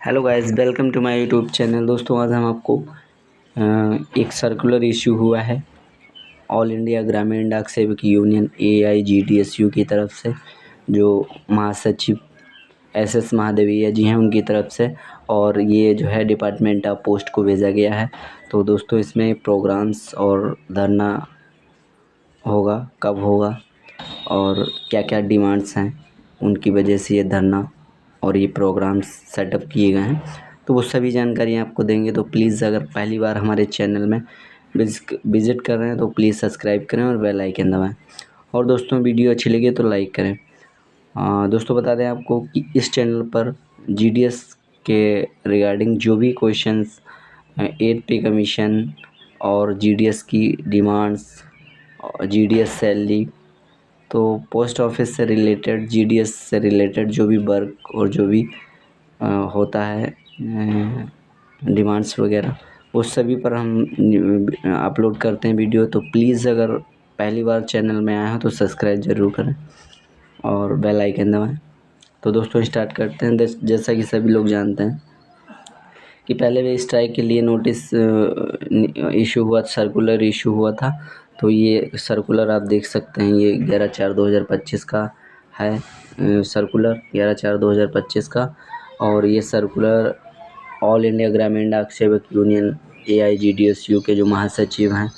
Hello guys, welcome to my YouTube channel. दोस्तों, आज हम आपको एक सर्कुलर इशू हुआ है ऑल इंडिया ग्रामीण डाक सेवक यूनियन AIGDSU की तरफ से, जो महासचिव SS महादेवीया जी हैं उनकी तरफ से, और ये जो है डिपार्टमेंट ऑफ पोस्ट को भेजा गया है। तो दोस्तों, इसमें प्रोग्राम्स और धरना होगा, कब होगा और क्या क्या डिमांड्स हैं, उनकी वजह से ये धरना और ये प्रोग्राम्स सेटअप किए गए हैं, तो वो सभी जानकारी आपको देंगे। तो प्लीज़, अगर पहली बार हमारे चैनल में विज़िट कर रहे हैं तो प्लीज़ सब्सक्राइब करें और बेल आइकन दबाएं। और दोस्तों, वीडियो अच्छी लगे तो लाइक करें। दोस्तों, बता दें आपको कि इस चैनल पर GDS के रिगार्डिंग जो भी क्वेश्चंस, 8 पे कमीशन और GDS की डिमांड्स, GDS सैलरी, तो पोस्ट ऑफिस से रिलेटेड, GDS से रिलेटेड जो भी वर्क और जो भी होता है डिमांड्स वगैरह, उस सभी पर हम अपलोड करते हैं वीडियो। तो प्लीज़, अगर पहली बार चैनल में आए हो तो सब्सक्राइब ज़रूर करें और बेल आइकन दबाएं। तो दोस्तों, स्टार्ट करते हैं। जैसा कि सभी लोग जानते हैं कि पहले भी स्ट्राइक के लिए नोटिस इशू हुआ, सर्कुलर इशू हुआ था। तो ये सर्कुलर आप देख सकते हैं, ये 11/4/2025 का है, सर्कुलर 11/4/2025 का। और ये सर्कुलर ऑल इंडिया ग्रामीण डाक सेवक यूनियन AIGDSU के जो महासचिव हैं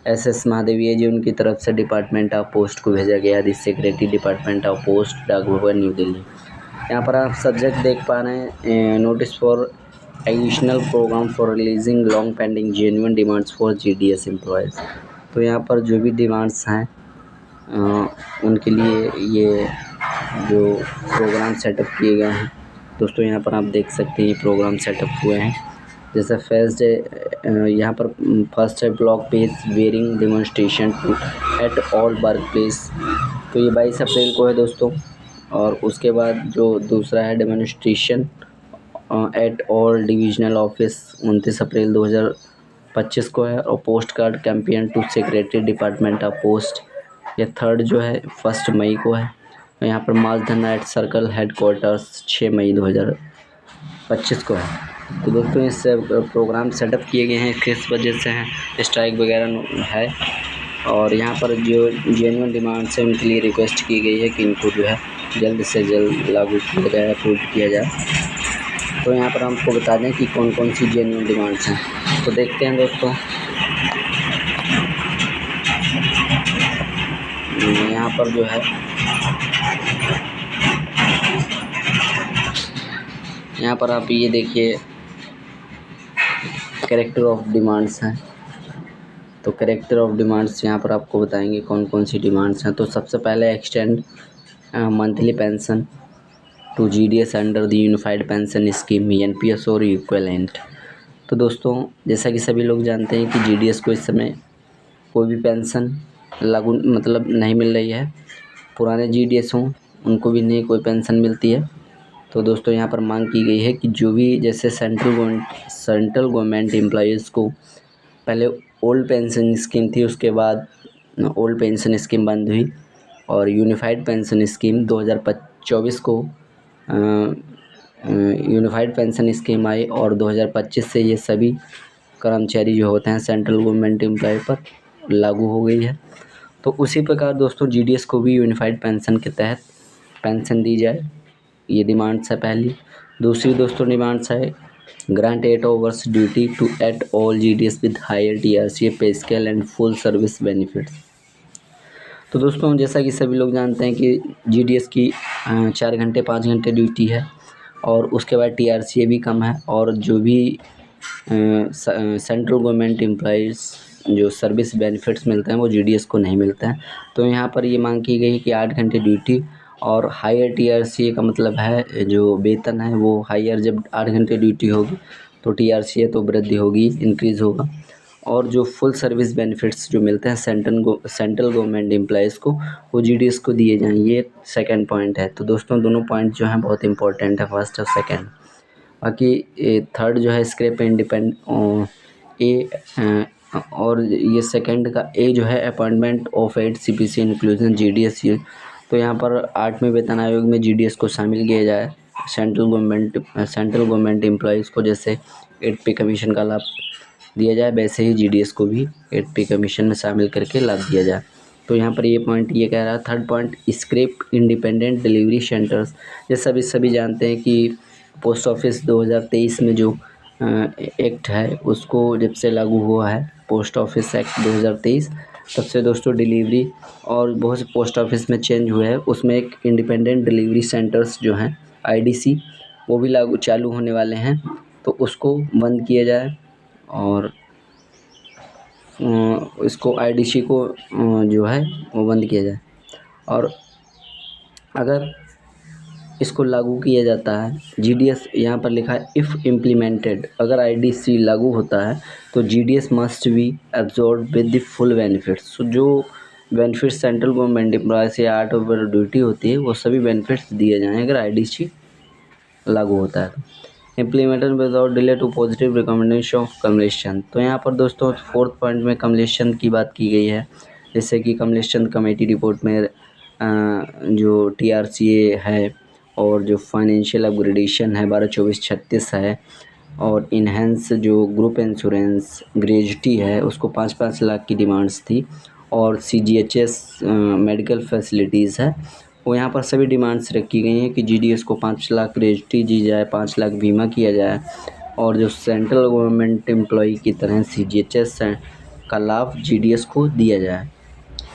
SS महादेवीया जी, उनकी तरफ से डिपार्टमेंट ऑफ पोस्ट को भेजा गया है, सेक्रेटरी डिपार्टमेंट ऑफ पोस्ट, डाक भवन, न्यू दिल्ली। यहाँ पर आप सब्जेक्ट देख पा रहे हैं, notice for additional program for releasing long pending genuine demands for GDS employees. तो यहाँ पर जो भी डिमांड्स हैं उनके लिए ये जो प्रोग्राम सेटअप किए गए हैं, दोस्तों यहाँ पर आप देख सकते हैं ये प्रोग्राम सेटअप हुए हैं। जैसे फर्स्ट है, यहाँ पर फर्स्ट है block page wearing demonstration at all work place, तो ये 22 अप्रैल को है दोस्तों। और उसके बाद जो दूसरा है demonstration at all divisional office, 29 अप्रैल 2025 को है। और post card campaign to secretary department of post, ये थर्ड जो है 1 मई को है। यहाँ पर मास धरना एट सर्कल हेडक्वार्टर्स 6 मई 2025 को है। तो दोस्तों, इस प्रोग्राम सेटअप किए गए हैं, किस वजह से हैं, स्ट्राइक वगैरह है। और यहाँ पर जो जेन्युइन डिमांड्स हैं उनके लिए रिक्वेस्ट की गई है कि इनको जो है जल्द से जल्द लागू किया जाए, अप्रूव किया जाए। तो यहाँ पर हमको बता दें कि कौन कौन सी जेन्युइन डिमांड्स हैं, तो देखते हैं दोस्तों। यहाँ पर जो है, यहाँ पर आप ये देखिए कैरेक्टर ऑफ डिमांड्स हैं। तो कैरेक्टर ऑफ डिमांड्स यहाँ पर आपको बताएंगे कौन कौन सी डिमांड्स हैं। तो सबसे पहले extend monthly pension to GDS under the unified pension scheme NPS और इक्विवेलेंट। तो दोस्तों, जैसा कि सभी लोग जानते हैं कि GDS को इस समय कोई भी पेंशन लागू मतलब नहीं मिल रही है। पुराने GDS हों उनको भी नहीं कोई पेंशन मिलती है। तो दोस्तों, यहाँ पर मांग की गई है कि जो भी जैसे सेंट्रल गवर्नमेंट एम्प्लॉयज़ को पहले ओल्ड पेंशन स्कीम थी, उसके बाद ओल्ड पेंशन स्कीम बंद हुई और यूनिफाइड पेंशन स्कीम 2024 को यूनिफाइड पेंशन स्कीम आई, और 2025 से ये सभी कर्मचारी जो होते हैं सेंट्रल गवर्नमेंट एम्प्लॉय पर लागू हो गई है। तो उसी प्रकार दोस्तों, GDS को भी यूनिफाइड पेंशन के तहत पेंशन दी जाए, ये डिमांड्स है पहली। दूसरी दोस्तों डिमांड्स है grant 8 hours duty to at all GDS with higher TRCA pay scale and full service benefits. तो दोस्तों, जैसा कि सभी लोग जानते हैं कि GDS की 4 घंटे 5 घंटे ड्यूटी है, और उसके बाद TRCA भी कम है, और जो भी सेंट्रल गवर्नमेंट एम्प्लॉयज़ जो सर्विस बेनिफिट्स मिलते हैं वो GDS को नहीं मिलते हैं। तो यहाँ पर ये मांग की गई है कि 8 घंटे ड्यूटी और हायर TRCA का मतलब है जो वेतन है वो हायर, जब 8 घंटे ड्यूटी होगी तो TRCA तो वृद्धि होगी, इंक्रीज़ होगा। और जो फुल सर्विस बेनिफिट्स जो मिलते हैं सेंट्रल गवर्नमेंट एम्प्लॉयज़ को, वो GDS को दिए जाएँ, ये सेकंड पॉइंट है। तो दोस्तों, दोनों पॉइंट जो हैं बहुत इंपॉर्टेंट है, फर्स्ट और सेकंड। बाकी थर्ड जो है स्क्रैप इंडिपेंड और ये सेकंड का ए जो है appointment of 8 CPC inclusion GDS। ये तो यहाँ पर 8वें वेतन आयोग में GDS को शामिल किया जाए, सेंट्रल गवर्नमेंट एम्प्लॉयज़ को जैसे 8 पे कमीशन का लाभ दिया जाए, वैसे ही जीडीएस को भी 8 पे कमीशन में शामिल करके लाभ दिया जाए। तो यहाँ पर ये पॉइंट ये कह रहा है। Third point, scrap independent delivery centres. जैसे सभी जानते हैं कि पोस्ट ऑफिस 2023 में जो एक्ट है उसको जब से लागू हुआ है, पोस्ट ऑफिस एक्ट 2023, तब से दोस्तों डिलीवरी और बहुत से पोस्ट ऑफिस में चेंज हुआ है। उसमें एक इंडिपेंडेंट डिलीवरी सेंटर्स जो हैं आईडीसी, वो भी चालू होने वाले हैं, तो उसको बंद किया जाए और इसको आईडीसी को जो है वो बंद किया जाए। और अगर इसको लागू किया जाता है जीडीएस, यहाँ पर लिखा है इफ़ इम्प्लीमेंटेड, अगर आईडीसी लागू होता है तो GDS must be absorb with the full benefits. जो बेनिफिट्स सेंट्रल गवर्नमेंट एम्प्लॉय से 8 ओवर ड्यूटी होती है वो सभी बेनिफिट्स दिए जाएँ अगर आईडीसी लागू होता है। Implemented without delay to positive recommendation of कमलेशन। तो यहाँ पर दोस्तों फोर्थ पॉइंट में कमलेशन की बात की गई है, जैसे कि कमलेशन कमेटी रिपोर्ट में जो टीआरसीए है और जो फाइनेंशियल अपग्रेडेशन है 12/24/36 है, और इन्हेंस जो ग्रुप इंश्योरेंस ग्रेजुटी है उसको 5-5 लाख की डिमांड्स थी, और सीजीएचएस मेडिकल फैसिलिटीज़ है, वो यहाँ पर सभी डिमांड्स रखी गई हैं कि जीडीएस को 5 लाख ग्रेजुटी दी जाए, 5 लाख बीमा किया जाए, और जो सेंट्रल गवर्नमेंट एम्प्लॉय की तरह सीजीएचएस का लाभ जीडीएस को दिया जाए।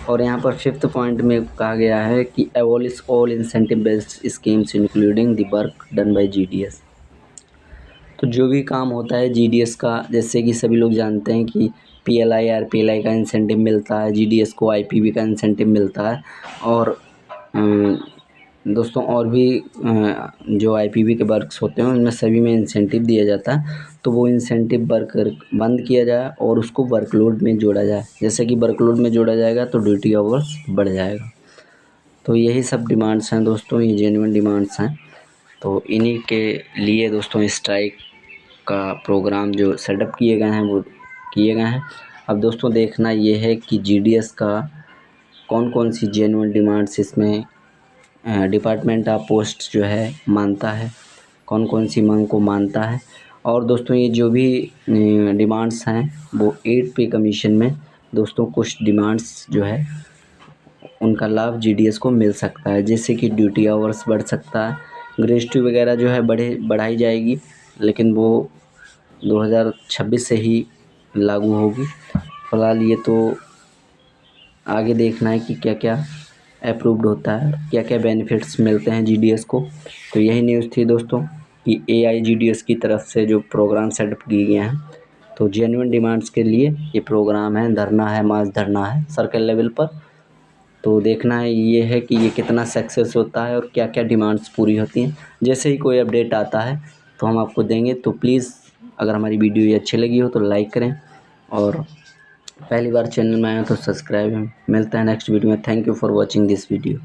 और यहाँ पर फिफ्थ पॉइंट में कहा गया है कि abolish all incentive based schemes including the work done by GDS. तो जो भी काम होता है जीडीएस का, जैसे कि सभी लोग जानते हैं कि पीएलआई आरपीएलआई का इंसेंटिव मिलता है, जीडीएस को आईपीवी का इंसेंटिव मिलता है, और दोस्तों और भी जो आईपीवी के वर्क्स होते हैं उनमें सभी में इंसेंटिव दिया जाता है। तो वो इंसेंटिव वर्क बंद किया जाए और उसको वर्कलोड में जोड़ा जाए। जैसे कि वर्कलोड में जोड़ा जाएगा तो ड्यूटी आवर्स बढ़ जाएगा। तो यही सब डिमांड्स हैं दोस्तों, ये जेन्युइन डिमांड्स हैं। तो इन्हीं के लिए दोस्तों स्ट्राइक का प्रोग्राम जो सेटअप किए गए हैं वो किए गए हैं। अब दोस्तों देखना ये है कि जीडीएस का कौन कौन सी जेन्युइन डिमांड्स इसमें डिपार्टमेंट ऑफ पोस्ट जो है मानता है, कौन कौन सी मांग को मानता है। और दोस्तों ये जो भी डिमांड्स हैं वो 8 पे कमीशन में दोस्तों कुछ डिमांड्स जो है उनका लाभ जीडीएस को मिल सकता है, जैसे कि ड्यूटी आवर्स बढ़ सकता है, ग्रेजुटी वगैरह जो है बढ़ाई जाएगी, लेकिन वो 2026 से ही लागू होगी। फ़िलहाल ये तो आगे देखना है कि क्या क्या अप्रूव्ड होता है, क्या क्या बेनिफिट्स मिलते हैं जीडीएस को। तो यही न्यूज़ थी दोस्तों कि एआईजीडीएस की तरफ से जो प्रोग्राम सेटअप किए गए हैं, तो जेन्युइन डिमांड्स के लिए ये प्रोग्राम है, धरना है, मास धरना है सर्कल लेवल पर। तो देखना है ये है कि ये कितना सक्सेस होता है और क्या क्या डिमांड्स पूरी होती हैं। जैसे ही कोई अपडेट आता है तो हम आपको देंगे। तो प्लीज़ अगर हमारी वीडियो ये अच्छी लगी हो तो लाइक करें, और पहली बार चैनल में आए तो सब्सक्राइब। मिलता है नेक्स्ट वीडियो में। Thank you for watching this video.